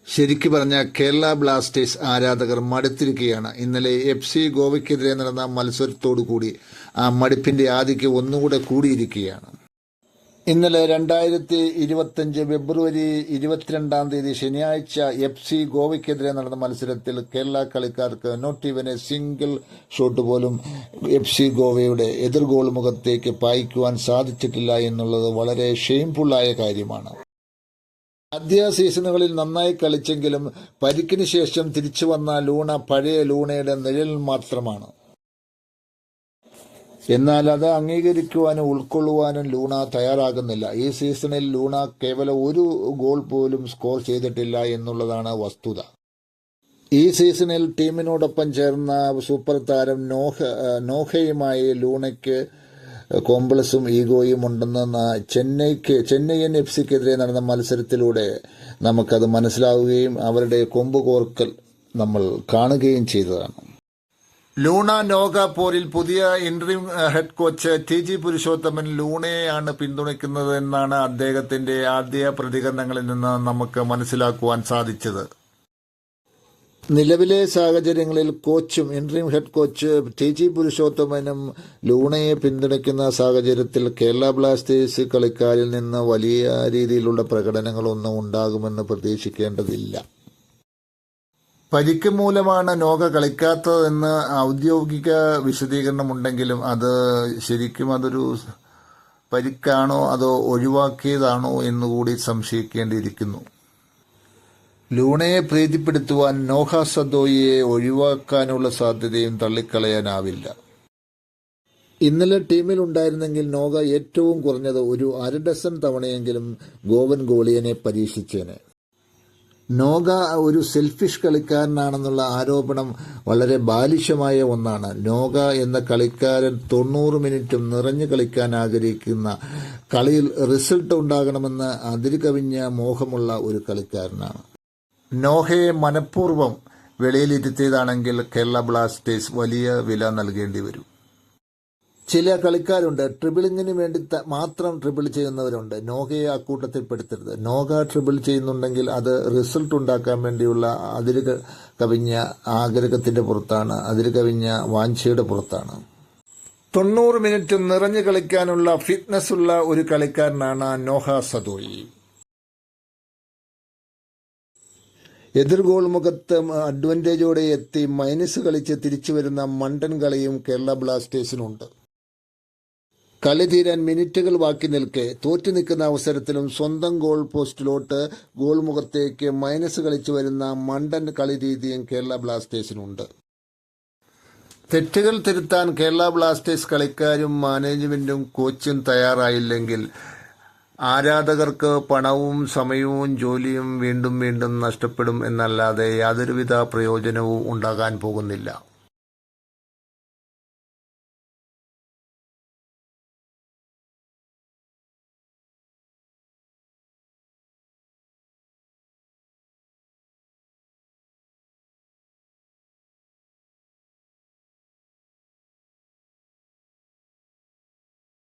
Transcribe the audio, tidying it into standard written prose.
ശരിക്കു പറഞ്ഞ കേരള ബ്ലാസ്റ്റേഴ്സ് ആരാധകർ മടുത്തിരിക്കുകയാണ്. ഇന്നലെ FC ഗോവയ്ക്കെതിരെ നടന്ന മത്സരത്തോടുകൂടി ആ മടുപ്പിന്റെ ആധിക്യം ഒന്നുകൂടെ കൂടിയിരിക്കുകയാണ്. ഇന്നലെ 2025 ഫെബ്രുവരി 22 ശനിയാഴ്ച FC ഗോവയ്ക്കെതിരെ നടന്ന മത്സരത്തിൽ കേരള കളിക്കാർക്ക് not even a single shot പോലും FC ഗോവയുടെ എതിർ ഗോൾ മുഖത്തേക്ക് പായിക്കുവാൻ സാധിച്ചിട്ടില്ല എന്നുള്ളത് വളരെ ഷെയിംഫുള്ളായ കാര്യമാണ്. ആദ്യ സീസണുകളിൽ നന്നായി കളിച്ചെങ്കിലും പരിക്കിന് ശേഷം തിരിച്ചു വന്ന ലൂണ പഴയ ലൂണയുടെ നിഴൽ മാത്രമാണ്. എന്നാൽ അത് അംഗീകരിക്കുവാനും ഉൾക്കൊള്ളുവാനും ലൂണ തയ്യാറാകുന്നില്ല. ഈ സീസണിൽ ലൂണ കേവലം ഒരു ഗോൾ പോലും സ്കോർ ചെയ്തിട്ടില്ല എന്നുള്ളതാണ് വസ്തുത. ഈ സീസണിൽ ടീമിനോടൊപ്പം ചേർന്ന സൂപ്പർ താരം നോഹയുമായി ലൂണയ്ക്ക് കോംപ്ലക്സും ഈഗോയും ഉണ്ടെന്ന് ചെന്നൈയിൻ FCക്കെതിരെ നടന്ന മത്സരത്തിലൂടെ നമുക്കത് മനസ്സിലാവുകയും അവരുടെ കൊമ്പ് കോർക്കൽ നമ്മൾ കാണുകയും ചെയ്തതാണ്. ലൂണ നോഗ പോരിൽ പുതിയ interim head coach TG Purushothaman ലൂണയെയാണ് പിന്തുണയ്ക്കുന്നത് എന്നാണ് അദ്ദേഹത്തിന്റെ ആദ്യ പ്രതികരണങ്ങളിൽ നിന്ന് നമുക്ക് മനസ്സിലാക്കുവാൻ സാധിച്ചത്. നിലവിലെ സാഹചര്യങ്ങളിൽ കോച്ചും ഇന്ററിം ഹെഡ് കോച്ച് TG പുരുഷോത്തമനും ലൂണയെ പിന്തുണയ്ക്കുന്ന സാഹചര്യത്തിൽ കേരള ബ്ലാസ്റ്റേഴ്സ് കളിക്കാരിൽ നിന്ന് വലിയ രീതിയിലുള്ള പ്രകടനങ്ങളൊന്നും ഉണ്ടാകുമെന്ന് പ്രതീക്ഷിക്കേണ്ടതില്ല. പരിക്ക് മൂലമാണ് നോഗ കളിക്കാത്തതെന്ന് ഔദ്യോഗിക വിശദീകരണമുണ്ടെങ്കിലും അത് ശരിക്കും അതൊരു പരിക്കാണോ അതോ ഒഴിവാക്കിയതാണോ എന്നുകൂടി സംശയിക്കേണ്ടിയിരിക്കുന്നു. ലൂണയെ പ്രീതിപ്പെടുത്തുവാൻ നോഹ സദോയിയെ ഒഴിവാക്കാനുള്ള സാധ്യതയും തള്ളിക്കളയാനാവില്ല. ഇന്നലെ ടീമിൽ ഉണ്ടായിരുന്നെങ്കിൽ നോഗ ഏറ്റവും കുറഞ്ഞത് ഒരു 1/2 ഡസൻ തവണയെങ്കിലും ഗോവൻ ഗോളിയനെ പരീക്ഷിച്ചേനെ. നോഗ ഒരു സെൽഫിഷ് കളിക്കാരനാണെന്നുള്ള ആരോപണം വളരെ ബാലിശമായ ഒന്നാണ്. നോഗ എന്ന കളിക്കാരൻ 90 മിനിറ്റും നിറഞ്ഞു കളിക്കാൻ ആഗ്രഹിക്കുന്ന, കളിയിൽ റിസൾട്ട് ഉണ്ടാകണമെന്ന് അതിരുകവിഞ്ഞ മോഹമുള്ള ഒരു കളിക്കാരനാണ്. നോഹയെ മനഃപൂർവ്വം വെളിയിലിരുത്തിയതാണെങ്കിൽ കേരള ബ്ലാസ്റ്റേഴ്സ് വലിയ വില നൽകേണ്ടി വരും. ചില കളിക്കാരുണ്ട്, ട്രിബിളിങ്ങിന് വേണ്ടി മാത്രം ട്രിബിൾ ചെയ്യുന്നവരുണ്ട്. നോഹയെ അക്കൂട്ടത്തിൽ പെടുത്തരുത്. നോഹ ട്രിബിൾ ചെയ്യുന്നുണ്ടെങ്കിൽ അത് റിസൾട്ട് ഉണ്ടാക്കാൻ വേണ്ടിയുള്ള കവിഞ്ഞ ആഗ്രഹത്തിന്റെ പുറത്താണ്, കവിഞ്ഞ വാഞ്ചയുടെ പുറത്താണ്. 90 മിനിറ്റ് നിറഞ്ഞു കളിക്കാനുള്ള ഫിറ്റ്നസ് ഉള്ള ഒരു കളിക്കാരനാണ് നോഹ സദോയി. എതിർ ഗോൾ മുഖത്ത് അഡ്വാൻറ്റേജോടെ എത്തി മൈനസ് കളിച്ച് തിരിച്ചു വരുന്ന മണ്ടൻ കളിയും കേരള ബ്ലാസ്റ്റേഴ്സിനുണ്ട്. കളി തീരാൻ മിനിറ്റുകൾ ബാക്കി നിൽക്കെ തോറ്റു നിൽക്കുന്ന അവസരത്തിലും സ്വന്തം ഗോൾ പോസ്റ്റിലോട്ട് ഗോൾ മുഖത്തേക്ക് മൈനസ് കളിച്ചു വരുന്ന മണ്ടൻ കളി രീതിയും കേരള ബ്ലാസ്റ്റേഴ്സിനുണ്ട്. തെറ്റുകൾ തിരുത്താൻ കേരള ബ്ലാസ്റ്റേഴ്സ് കളിക്കാരും മാനേജ്മെന്റും കോച്ചും തയ്യാറായില്ലെങ്കിൽ ആരാധകർക്ക് പണവും സമയവും ജോലിയും വീണ്ടും വീണ്ടും നഷ്ടപ്പെടും എന്നല്ലാതെ യാതൊരുവിധ പ്രയോജനവും ഉണ്ടാകാൻ പോകുന്നില്ല.